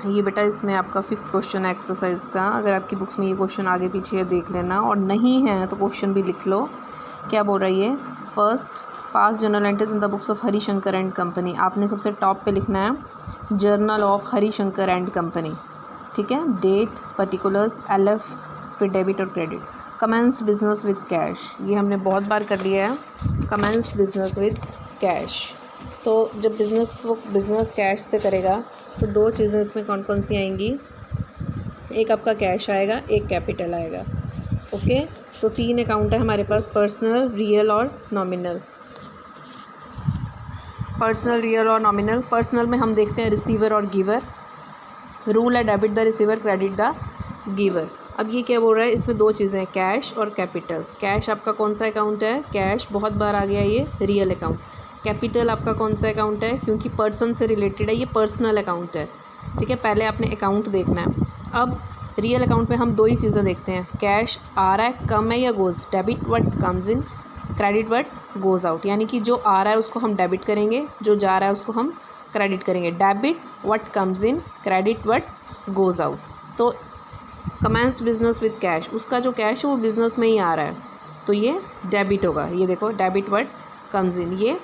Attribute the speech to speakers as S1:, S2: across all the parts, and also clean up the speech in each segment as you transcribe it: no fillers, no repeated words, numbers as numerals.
S1: ये बेटा इसमें आपका 5th क्वेश्चन है एक्सरसाइज का। अगर आपकी बुक्स में ये क्वेश्चन आगे पीछे है देख लेना, और नहीं है तो क्वेश्चन भी लिख लो। क्या बोल रही है? First, pass journal entries in the books of Harishankar and company. आपने सबसे टॉप पे लिखना है journal of Harishankar and company, ठीक है। डेट, पर्टिकुलर्स, LF, फिर डेबिट और credit. Commences business with cash, ये हमने बहुत बार कर लिया है। कमेंस बिजनेस विद कैश, तो जब वो बिज़नेस कैश से करेगा तो 2 चीज़ें इसमें कौन कौन सी आएंगी? एक आपका कैश आएगा, एक कैपिटल आएगा। ओके, तो 3 अकाउंट है हमारे पास, पर्सनल, रियल और नॉमिनल। पर्सनल, रियल और नॉमिनल। पर्सनल में हम देखते हैं रिसीवर और गिवर। रूल है debit the receiver, credit the giver. अब ये क्या बोल रहा है? इसमें 2 चीज़ें हैं, कैश और कैपिटल। कैश आपका कौन सा अकाउंट है? कैश बहुत बार आ गया, ये रियल अकाउंट। कैपिटल आपका कौन सा अकाउंट है? क्योंकि पर्सन से रिलेटेड है, ये पर्सनल अकाउंट है, ठीक है। पहले आपने अकाउंट देखना है। अब रियल अकाउंट में हम 2 ही चीज़ें देखते हैं, कैश आ रहा है, कम है या goes. Debit what comes in, credit what goes out. यानी कि जो आ रहा है उसको हम डेबिट करेंगे, जो जा रहा है उसको हम क्रेडिट करेंगे। Debit what comes in, credit what goes out. तो कमेंस बिजनेस विद कैश, उसका जो कैश है वो बिज़नेस में ही आ रहा है, तो ये डेबिट होगा। ये देखो, डेबिट व्हाट कम्स इन, ये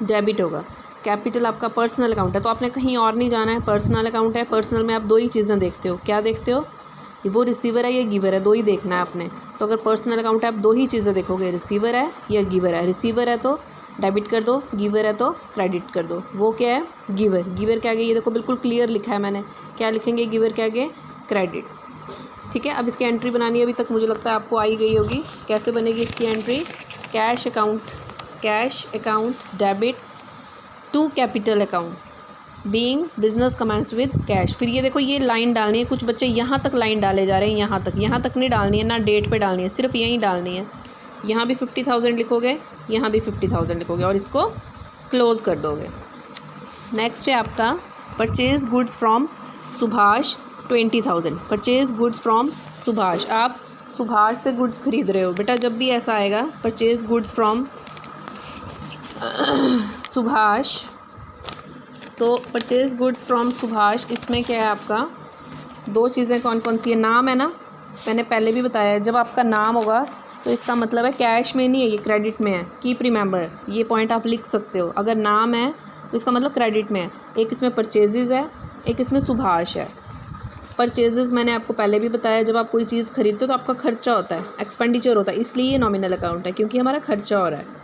S1: डेबिट होगा। कैपिटल आपका पर्सनल अकाउंट है, तो आपने कहीं और नहीं जाना है, पर्सनल अकाउंट है। पर्सनल में आप 2 ही चीज़ें देखते हो, क्या देखते हो? वो रिसीवर है या गिवर है, 2 ही देखना है आपने। तो अगर पर्सनल अकाउंट है आप 2 ही चीज़ें देखोगे, रिसीवर है या गिवर है। रिसीवर है तो डेबिट कर दो, गिवर है तो क्रेडिट कर दो। वो क्या है? गिवर। गिवर के आगे ये देखो बिल्कुल क्लियर लिखा है मैंने, क्या लिखेंगे? गिवर के आगे क्रेडिट, ठीक है। अब इसकी एंट्री बनानी है, अभी तक मुझे लगता है आपको आई गई होगी। कैसे बनेगी इसकी entry? Cash account debit to capital account being business commenced with cash. फिर ये देखो, ये लाइन डालनी है। कुछ बच्चे यहाँ तक लाइन डाले जा रहे हैं, यहाँ तक नहीं डालनी है, ना डेट पे डालनी है, सिर्फ यहीं डालनी है। यहाँ भी 50,000 लिखोगे, यहाँ भी 50,000 लिखोगे और इसको क्लोज़ कर दोगे। नेक्स्ट है आपका purchase goods from Subhash 20,000। Purchase goods from Subhash, आप सुभाष से गुड्स खरीद रहे हो। बेटा जब भी ऐसा आएगा परचेज गुड्स फ्रॉम सुभाष, तो परचेज गुड्स फ्रॉम सुभाष, इसमें क्या है आपका? 2 चीज़ें कौन कौन सी है? नाम है ना, मैंने पहले भी बताया है, जब आपका नाम होगा तो इसका मतलब है कैश में नहीं है, ये क्रेडिट में है। कीप रिमेंबर, ये पॉइंट आप लिख सकते हो। अगर नाम है तो इसका मतलब क्रेडिट में है। एक इसमें परचेजेज़ है, एक इसमें सुभाष है। परचेजेज़ मैंने आपको पहले भी बताया, जब आप कोई चीज़ खरीदते हो तो आपका खर्चा होता है, एक्सपेंडिचर होता है, इसलिए ये नॉमिनल अकाउंट है, क्योंकि हमारा खर्चा हो रहा है।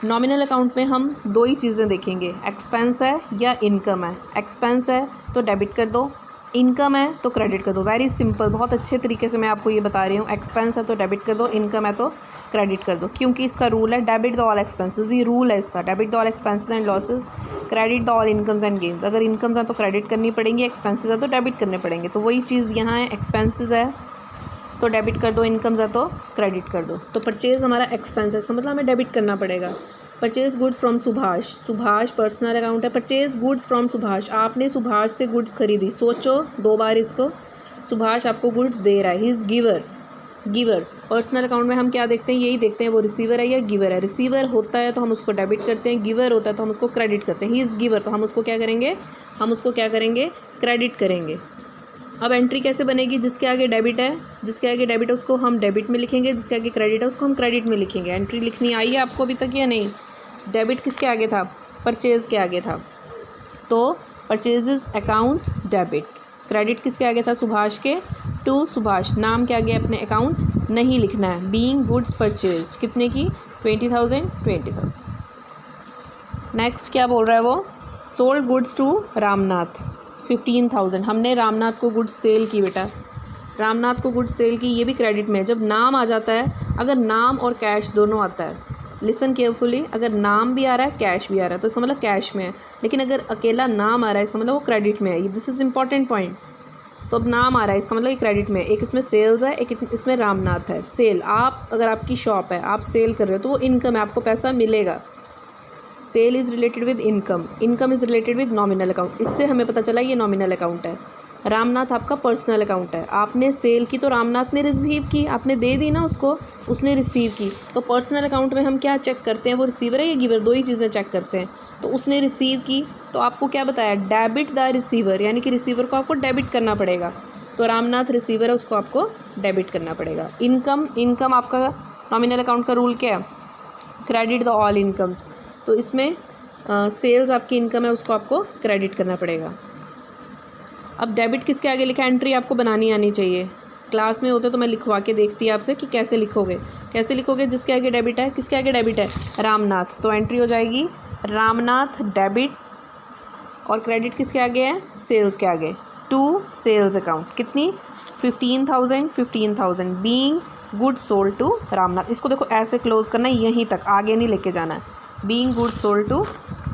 S1: नॉमिनल अकाउंट में हम 2 ही चीज़ें देखेंगे, एक्सपेंस है या इनकम है। एक्सपेंस है तो डेबिट कर दो, इनकम है तो क्रेडिट कर दो। वेरी सिंपल, बहुत अच्छे तरीके से मैं आपको ये बता रही हूँ। एक्सपेंस है तो डेबिट कर दो, इनकम है तो क्रेडिट कर दो, क्योंकि इसका रूल है डेबिट द ऑल एक्सपेंसेस। ये रूल है इसका, debit the all expenses and losses, credit the all incomes and gains. अगर इनकम्स हैं तो क्रेडिट करनी पड़ेंगी, एक्सपेंसेस है तो डेबिट करने पड़ेंगे। तो वही चीज़ यहाँ है, एक्सपेंसेस है तो डेबिट कर दो, इनकम्स है तो क्रेडिट कर दो। तो परचेज़ हमारा एक्सपेंस है, इसका मतलब हमें डेबिट करना पड़ेगा। Purchase goods from Subhash, Subhash personal account है। परचेज गुड्स फ्रॉम सुभाष, आपने सुभाष से गुड्स खरीदी। सोचो 2 बार इसको, सुभाष आपको गुड्स दे रहा है, he is giver. Personal account में हम क्या देखते हैं? यही देखते हैं, वो रिसीवर है या गिवर है। रिसीवर होता है तो हम उसको डेबिट करते हैं, गिवर होता है तो हम उसको क्रेडिट करते हैं। ही इज़ गिवर, तो हम उसको क्या करेंगे? क्रेडिट करेंगे। अब एंट्री कैसे बनेगी? जिसके आगे डेबिट है उसको हम डेबिट में लिखेंगे, जिसके आगे क्रेडिट है उसको हम क्रेडिट में लिखेंगे। एंट्री लिखनी आई है आपको अभी तक या नहीं? डेबिट किसके आगे था? परचेज़ के आगे था, तो परचेजेस अकाउंट डेबिट। क्रेडिट किसके आगे था? सुभाष के, टू सुभाष। नाम के आगे अपने अकाउंट नहीं लिखना है। बीइंग गुड्स परचेज, कितने की? 20,000। नेक्स्ट क्या बोल रहा है वो? Sold goods to Ramnath 15,000। हमने रामनाथ को गुड्स सेल की बेटा, रामनाथ को गुड्स सेल की, ये भी क्रेडिट में है। जब नाम आ जाता है, अगर नाम और कैश दोनों आता है, लिसन केयरफुली, अगर नाम भी आ रहा है कैश भी आ रहा है तो इसका मतलब कैश में है। लेकिन अगर अकेला नाम आ रहा है इसका मतलब वो क्रेडिट में है। This is important point. तो अब नाम आ रहा है इसका मतलब ये क्रेडिट में है। एक इसमें सेल्स है, एक इसमें रामनाथ है। सेल, आप अगर आपकी शॉप है, आप सेल कर रहे हो तो वो इनकम है, आपको पैसा मिलेगा। Sale is related with income, income is related with nominal account. इससे हमें पता चला ये नॉमिनल अकाउंट है। रामनाथ आपका पर्सनल अकाउंट है। आपने सेल की तो रामनाथ ने रिसीव की, आपने दे दी ना उसको, उसने रिसीव की। तो पर्सनल अकाउंट में हम क्या चेक करते हैं, वो रिसीवर है या गिवर, दो ही चीज़ें चेक करते हैं। तो उसने रिसीव की तो आपको क्या बताया, डेबिट द रिसीवर, यानी कि रिसीवर को आपको डेबिट करना पड़ेगा। तो रामनाथ रिसीवर है, उसको आपको डेबिट करना पड़ेगा। इनकम आपका नॉमिनल अकाउंट का रूल क्या है, क्रेडिट द ऑल इनकम्स। तो इसमें सेल्स आपकी इनकम है, उसको आपको क्रेडिट करना पड़ेगा। अब डेबिट किसके आगे लिखा है, एंट्री आपको बनानी आनी चाहिए। क्लास में होते तो मैं लिखवा के देखती आपसे कि कैसे लिखोगे। जिसके आगे डेबिट है, किसके आगे डेबिट है, रामनाथ, तो एंट्री हो जाएगी रामनाथ डेबिट, और क्रेडिट किसके आगे है, सेल्स के आगे, टू सेल्स अकाउंट। कितनी, 15,000 being good sold to Ramnath. इसको देखो ऐसे क्लोज करना है, यहीं तक, आगे नहीं लेके जाना है। Being good sold to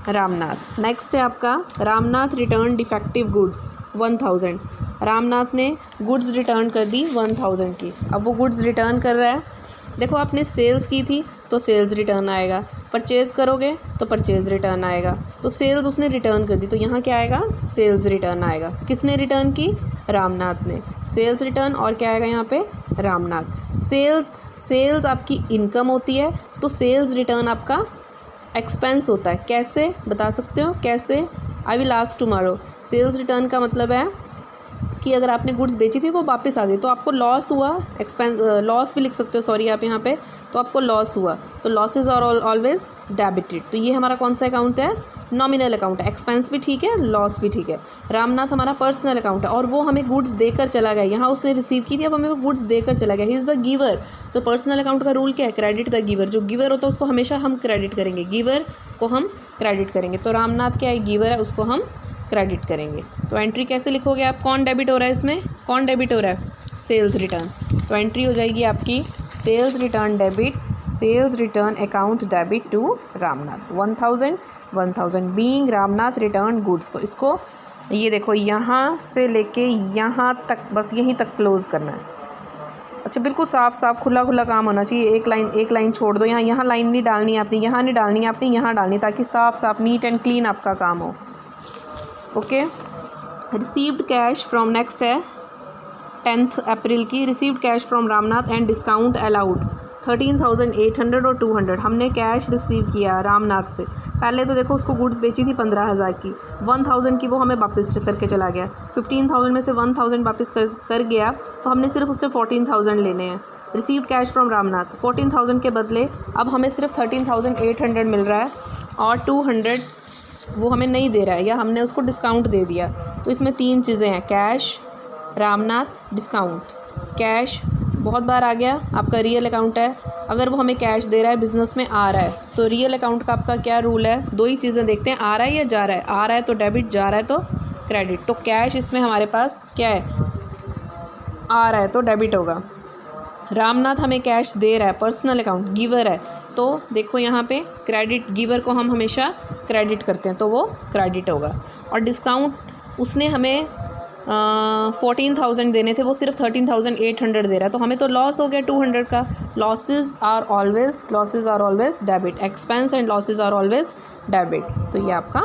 S1: Ramnath. Next है आपका Ramnath return defective goods 1000। Ramnath ने गुड्स रिटर्न कर दी 1000 की। अब वो गुड्स रिटर्न कर रहा है, देखो आपने सेल्स की थी तो सेल्स रिटर्न आएगा, परचेज़ करोगे तो परचेज़ रिटर्न आएगा। तो सेल्स उसने रिटर्न कर दी तो यहाँ क्या आएगा, सेल्स रिटर्न आएगा। किसने रिटर्न की, रामनाथ ने। सेल्स रिटर्न, और क्या आएगा यहाँ पे, रामनाथ। सेल्स आपकी इनकम होती है, तो सेल्स रिटर्न आपका एक्सपेंस होता है। कैसे बता सकते हो, कैसे, I will ask tomorrow. Sales return का मतलब है कि अगर आपने गुड्स बेची थी वो वापस आ गई तो आपको लॉस हुआ, एक्सपेंस, लॉस भी लिख सकते हो, सॉरी आप यहाँ पे, तो आपको लॉस हुआ, तो लॉसेज आर ऑलवेज डेबिटेड। तो ये हमारा कौन सा अकाउंट है, नॉमिनल अकाउंट है। एक्सपेंस भी ठीक है, लॉस भी ठीक है। रामनाथ हमारा पर्सनल अकाउंट है, और वो हमें गुड्स देकर चला गया। यहाँ उसने रिसीव की थी, अब हमें वो गुड्स देकर चला गया। He is the giver. तो पर्सनल अकाउंट का रूल क्या है, क्रेडिट द गिवर। जो गिवर होता है उसको हमेशा हम क्रेडिट करेंगे, गिवर को हम क्रेडिट करेंगे। तो रामनाथ क्या है, गिवर है, उसको हम क्रेडिट करेंगे। तो एंट्री कैसे लिखोगे आप, कौन डेबिट हो रहा है इसमें, कौन डेबिट हो रहा है, सेल्स रिटर्न। तो एंट्री हो जाएगी आपकी sales return debit, sales return account debit to Ramnath 1000 being Ramnath return goods. तो इसको ये देखो यहाँ से लेके यहाँ तक, बस यहीं तक क्लोज करना है। अच्छा, बिल्कुल साफ साफ खुला खुला काम होना चाहिए। एक लाइन छोड़ दो, यहाँ लाइन नहीं डालनी है आपने, यहाँ नहीं डालनी है आपने, यहाँ डालनी, ताकि साफ साफ नीट एंड क्लीन आपका काम हो। Okay. Received cash from, next है 10 अप्रैल की, received cash from Ramnath and discount allowed 13,800 और 200। हमने कैश रिसीव किया रामनाथ से। पहले तो देखो उसको गुड्स बेची थी 15,000 की, 1000 की वो हमें वापस करके चला गया। 15,000 में से 1000 वापस कर गया, तो हमने सिर्फ उससे 14,000 लेने हैं। रिसीव्ड कैश फ्रॉम रामनाथ, 14,000 के बदले अब हमें सिर्फ 13,800 मिल रहा है, और 200 वो हमें नहीं दे रहा है, या हमने उसको डिस्काउंट दे दिया। तो इसमें 3 चीज़ें हैं, कैश, रामनाथ, डिस्काउंट। कैश बहुत बार आ गया, आपका रियल अकाउंट है। अगर वो हमें कैश दे रहा है, बिज़नेस में आ रहा है, तो रियल अकाउंट का आपका क्या रूल है, दो ही चीज़ें देखते हैं, आ रहा है या जा रहा है। आ रहा है तो डेबिट, जा रहा है तो क्रेडिट। तो कैश इसमें हमारे पास क्या है, आ रहा है तो डेबिट होगा। रामनाथ हमें कैश दे रहा है, पर्सनल अकाउंट, गिवर है, तो देखो यहाँ पे क्रेडिट, गिवर को हम हमेशा क्रेडिट करते हैं, तो वो क्रेडिट होगा। और डिस्काउंट, उसने हमें 14,000 देने थे, वो सिर्फ 13,800 दे रहा है, तो हमें तो लॉस हो गया 200 का। Losses are always debit, expense and losses are always debit. तो ये आपका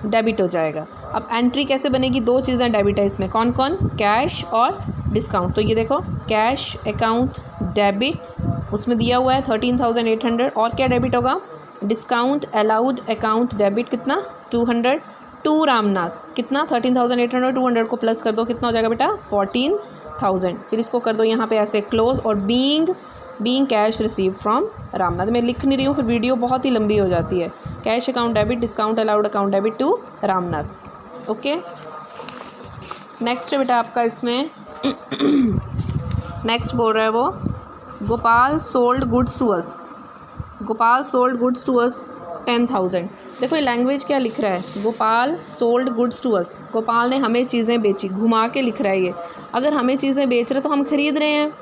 S1: डेबिट हो जाएगा। अब एंट्री कैसे बनेगी, 2 चीज़ें डेबिट है इसमें, कौन कौन, कैश और डिस्काउंट। तो ये देखो कैश अकाउंट डेबिट, उसमें दिया हुआ है 13,800, और क्या डेबिट होगा, डिस्काउंट अलाउड अकाउंट डेबिट, कितना 200 टू रामनाथ, कितना 13,800, 200 को प्लस कर दो, कितना हो जाएगा बेटा 14,000। फिर इसको कर दो यहाँ पे ऐसे क्लोज, और being cash receive from Ramnath. मैं लिख नहीं रही हूँ, फिर वीडियो बहुत ही लंबी हो जाती है। Cash account debit, discount allowed account debit to Ramnath. Okay. Next है बेटा आपका इसमें नेक्स्ट बोल रहा है वो, Gopal sold goods to us, Gopal sold goods to us 10,000। देखो ये लैंग्वेज क्या लिख रहा है, Gopal sold goods to us, Gopal ने हमें चीज़ें बेची, घुमा के लिख रहा है ये। अगर हमें चीज़ें बेच रहे तो हम खरीद रहे हैं,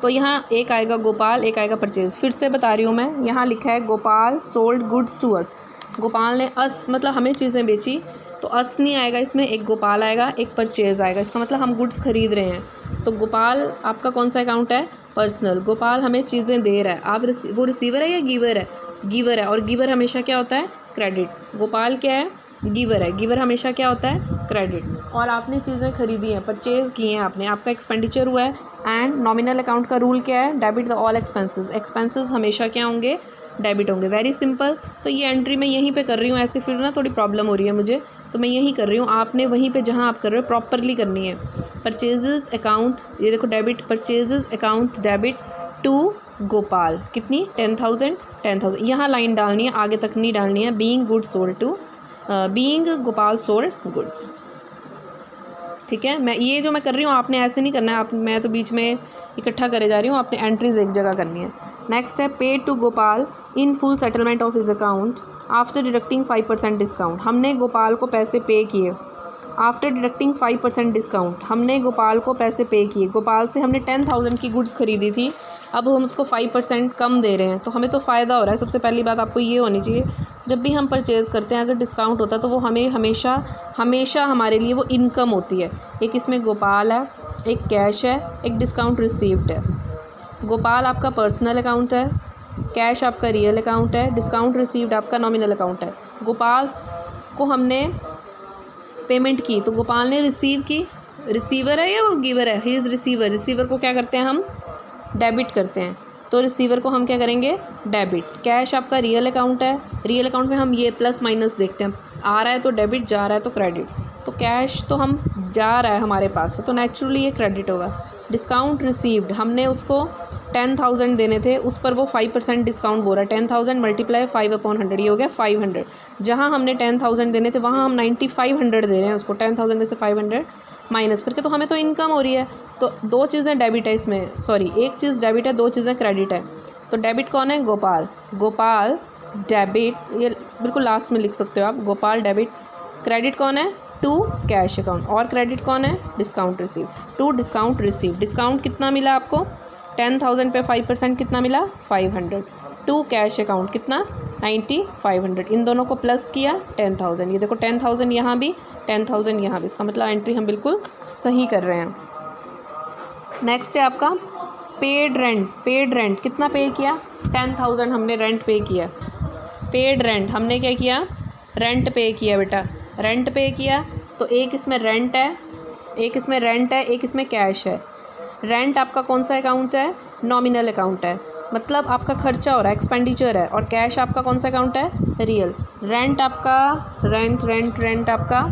S1: तो यहाँ एक आएगा गोपाल, एक आएगा परचेज़। फिर से बता रही हूँ मैं, यहाँ लिखा है Gopal sold goods to us, Gopal ने अस मतलब हमें चीज़ें बेची, तो अस नहीं आएगा इसमें, एक गोपाल आएगा, एक परचेज़ आएगा, इसका मतलब हम गुड्स खरीद रहे हैं। तो गोपाल आपका कौन सा अकाउंट है, पर्सनल। गोपाल हमें चीज़ें दे रहा है, आप वो रिसीवर है या गिवर है, गिवर है, और गिवर हमेशा क्या होता है, क्रेडिट। गोपाल क्या है, गिवर है, गिवर हमेशा क्या होता है, क्रेडिट। और आपने चीज़ें खरीदी हैं, परचेज़ की हैं आपने, आपका एक्सपेंडिचर हुआ है, एंड नॉमिनल अकाउंट का रूल क्या है, debit the all expenses, expenses हमेशा क्या होंगे, डेबिट होंगे। Very simple. तो ये एंट्री मैं यहीं पे कर रही हूँ, ऐसे फिर ना थोड़ी प्रॉब्लम हो रही है मुझे, तो मैं यहीं कर रही हूँ, आपने वहीं पे जहाँ आप कर रहे हो प्रॉपरली करनी है। परचेजेस अकाउंट, ये देखो debit, purchases account debit to Gopal, कितनी, 10,000, 10,000 यहाँ लाइन डालनी है, आगे तक नहीं डालनी है। Being goods sold to, being Gopal sold goods, ठीक है। मैं ये जो मैं कर रही हूँ आपने ऐसे नहीं करना है, आप, मैं तो बीच में इकट्ठा करे जा रही हूँ, आपने एंट्रीज एक जगह करनी है। नेक्स्ट है paid to Gopal in full settlement of his account after deducting 5% discount, हमने गोपाल को पैसे पे किए आफ्टर डिडक्टिंग 5% डिस्काउंट, हमने गोपाल को पैसे पे किए। गोपाल से हमने 10,000 की गुड्स खरीदी थी, अब हम उसको 5% कम दे रहे हैं, तो हमें तो फ़ायदा हो रहा है। सबसे पहली बात आपको ये होनी चाहिए, जब भी हम परचेज़ करते हैं अगर डिस्काउंट होता है तो वो हमें हमेशा हमारे लिए वो इनकम होती है। एक इसमें गोपाल है, एक कैश है, एक डिस्काउंट रिसीव्ड है। गोपाल आपका पर्सनल अकाउंट है, कैश आपका रियल अकाउंट है, डिस्काउंट रिसीव्ड आपका नॉमिनल अकाउंट है। गोपाल को हमने पेमेंट की तो गोपाल ने रिसीव की, रिसीवर है या वो गिवर है, ही इज़ रिसीवर। रिसीवर को क्या करते हैं हम, डेबिट करते हैं, तो रिसीवर को हम क्या करेंगे, डेबिट। कैश आपका रियल अकाउंट है, रियल अकाउंट में हम ये प्लस माइनस देखते हैं, आ रहा है तो डेबिट, जा रहा है तो क्रेडिट। तो कैश तो हम जा रहा है हमारे पास से, तो नेचुरली ये क्रेडिट होगा। डिस्काउंट रिसीव्ड, हमने उसको 10,000 देने थे, उस पर वो 5% डिस्काउंट बोल रहा है। 10,000 मल्टीप्लाई 5/100, ये हो गया 500। जहाँ हमने 10,000 देने थे वहाँ हम 9,500 दे रहे हैं उसको, 10,000 में से 500 माइनस करके, तो हमें तो इनकम हो रही है। तो दो चीज़ें डेबिट है इसमें, सॉरी एक चीज़ डेबिट है, दो चीज़ें क्रेडिट है। तो डेबिट कौन है, गोपाल, गोपाल डेबिट, ये बिल्कुल लास्ट में लिख सकते हो आप, गोपाल डेबिट। क्रेडिट कौन है, टू कैश अकाउंट, और क्रेडिट कौन है, discount receive, to discount receive. Discount कितना मिला आपको, 10,000 पे 5% कितना मिला, 500। टू कैश अकाउंट कितना, 9,500। इन दोनों को प्लस किया 10,000, ये देखो 10,000 यहाँ भी, 10,000 यहाँ भी, इसका मतलब एंट्री हम बिल्कुल सही कर रहे हैं। नेक्स्ट है आपका पेड रेंट। पेड रेंट कितना पे किया, 10,000 हमने रेंट पे किया। पेड रेंट हमने क्या किया, रेंट पे किया बेटा, रेंट पे किया। तो एक इसमें रेंट है, एक इसमें रेंट है, एक इसमें कैश है। रेंट आपका कौन सा अकाउंट है, नॉमिनल अकाउंट है, मतलब आपका खर्चा हो रहा है, एक्सपेंडिचर है। और कैश आपका कौन सा अकाउंट है, रियल। रेंट आपका, रेंट आपका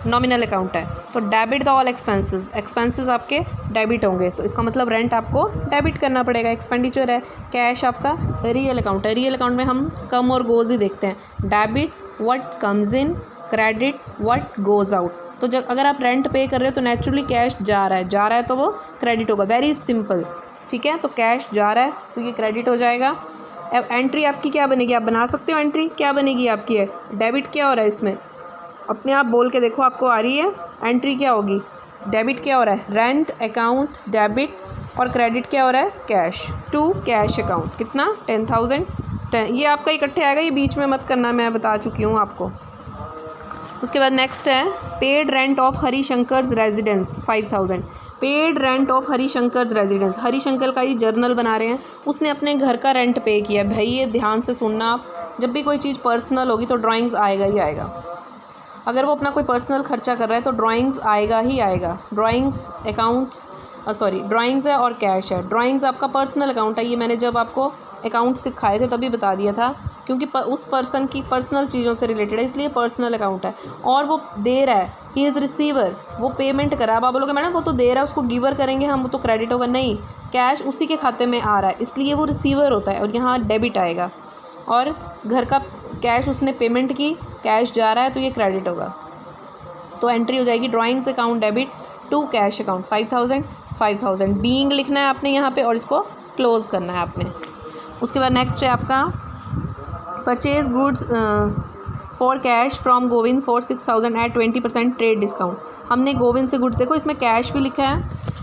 S1: नॉमिनल अकाउंट है। तो debit the all expenses, expenses आपके डेबिट होंगे, तो इसका मतलब रेंट आपको डेबिट करना पड़ेगा, एक्सपेंडिचर है। कैश आपका रियल अकाउंट है, रियल अकाउंट में हम कम और गोज़ ही देखते हैं। Debit what comes in, credit what goes out. तो जब अगर आप रेंट पे कर रहे हो तो नेचुरली कैश जा रहा है तो वो क्रेडिट होगा, वेरी सिंपल, ठीक है। तो कैश जा रहा है तो ये क्रेडिट हो जाएगा। अब एंट्री आपकी क्या बनेगी, आप बना सकते हो एंट्री, क्या बनेगी आपकी है, डेबिट क्या हो रहा है इसमें, अपने आप बोल के देखो आपको आ रही है एंट्री क्या होगी। डेबिट क्या हो रहा है, रेंट अकाउंट डेबिट, और क्रेडिट क्या हो रहा है, कैश, टू कैश अकाउंट कितना, 10,000। ये आपका इकट्ठे आएगा, ये बीच में मत करना, मैं बता चुकी हूँ आपको। उसके बाद नेक्स्ट है paid rent of Harishankar's residence 5,000। Paid rent of Harishankar's residence, Harishankar का ही जर्नल बना रहे हैं, उसने अपने घर का रेंट पे किया। भाई ये ध्यान से सुनना आप, जब भी कोई चीज़ पर्सनल होगी तो ड्राइंग्स आएगा ही आएगा। अगर वो अपना कोई पर्सनल खर्चा कर रहा है तो ड्राइंग्स आएगा ही आएगा। ड्राइंग्स अकाउंट, सॉरी ड्राइंग्स है और कैश है। ड्राइंग्स आपका पर्सनल अकाउंट है, ये मैंने जब आपको अकाउंट सिखाए थे तभी बता दिया था, क्योंकि उस पर्सन की पर्सनल चीज़ों से रिलेटेड है, इसलिए पर्सनल अकाउंट है। और वो दे रहा है, ही इज़ रिसीवर, वो पेमेंट करा। अब आप बोलोगे मैडम वो तो दे रहा है, उसको गिवर करेंगे हम, वो तो क्रेडिट होगा। नहीं, कैश उसी के खाते में आ रहा है, इसलिए वो रिसीवर होता है, और यहाँ डेबिट आएगा। और घर का कैश उसने पेमेंट की, कैश जा रहा है तो ये क्रेडिट होगा। तो एंट्री हो जाएगी drawings account debit to cash account 5,000 being लिखना है आपने यहाँ पे, और इसको क्लोज़ करना है आपने। उसके बाद नेक्स्ट है आपका purchase goods for cash from Govind for 6,000 at 20% trade discount. हमने गोविंद से गुड्स, देखो इसमें कैश भी लिखा है,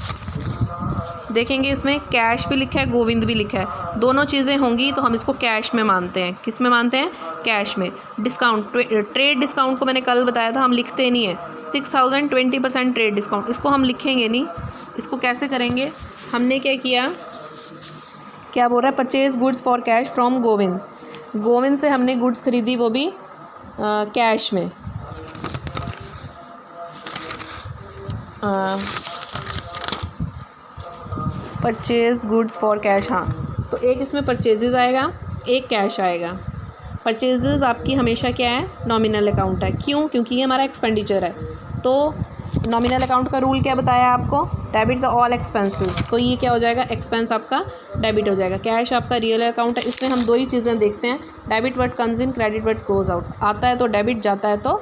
S1: देखेंगे इसमें कैश भी लिखा है, गोविंद भी लिखा है, दोनों चीज़ें होंगी तो हम इसको कैश में मानते हैं। किस में मानते हैं, कैश में। डिस्काउंट, ट्रेड डिस्काउंट को मैंने कल बताया था, हम लिखते नहीं है। 6,000 20% ट्रेड डिस्काउंट, इसको हम लिखेंगे नहीं। इसको कैसे करेंगे, हमने क्या किया, क्या बोल रहा है, purchase goods for cash from Govind. Govind से हमने गुड्स खरीदी, वो भी कैश में, परचेज गुड्स फॉर कैश, हाँ, तो एक इसमें परचेजेस आएगा, एक कैश आएगा। परचेजेस आपकी हमेशा क्या है, नॉमिनल अकाउंट है। क्यों? क्योंकि ये हमारा एक्सपेंडिचर है। तो नॉमिनल अकाउंट का रूल क्या बताया आपको, डेबिट द ऑल एक्सपेंसेस, तो ये क्या हो जाएगा, एक्सपेंस आपका डेबिट हो जाएगा। कैश आपका रियल अकाउंट है, इसमें हम दो ही चीज़ें देखते हैं, debit what comes in, credit what goes out. आता है तो डेबिट, जाता है तो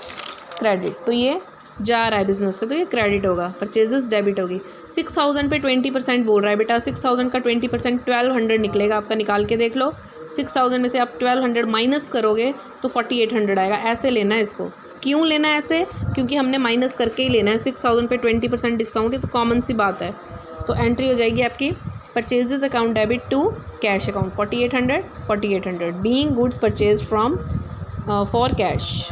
S1: क्रेडिट, तो ये जा रहा है बिजनेस से तो ये क्रेडिट होगा, परचेजेस डेबिट होगी। 6000 पे 20% बोल रहा है बेटा, 6000 का 20% 1200 निकलेगा आपका, निकाल के देख लो। 6000 में से आप 1200 माइनस करोगे तो 4800 आएगा। ऐसे लेना है इसको। क्यों लेना है ऐसे? क्योंकि हमने माइनस करके ही लेना है। 6000 पे 20% डिस्काउंट है तो कॉमन सी बात है। तो एंट्री हो जाएगी आपकी purchases account debit to cash account 4800 being goods purchase from for cash.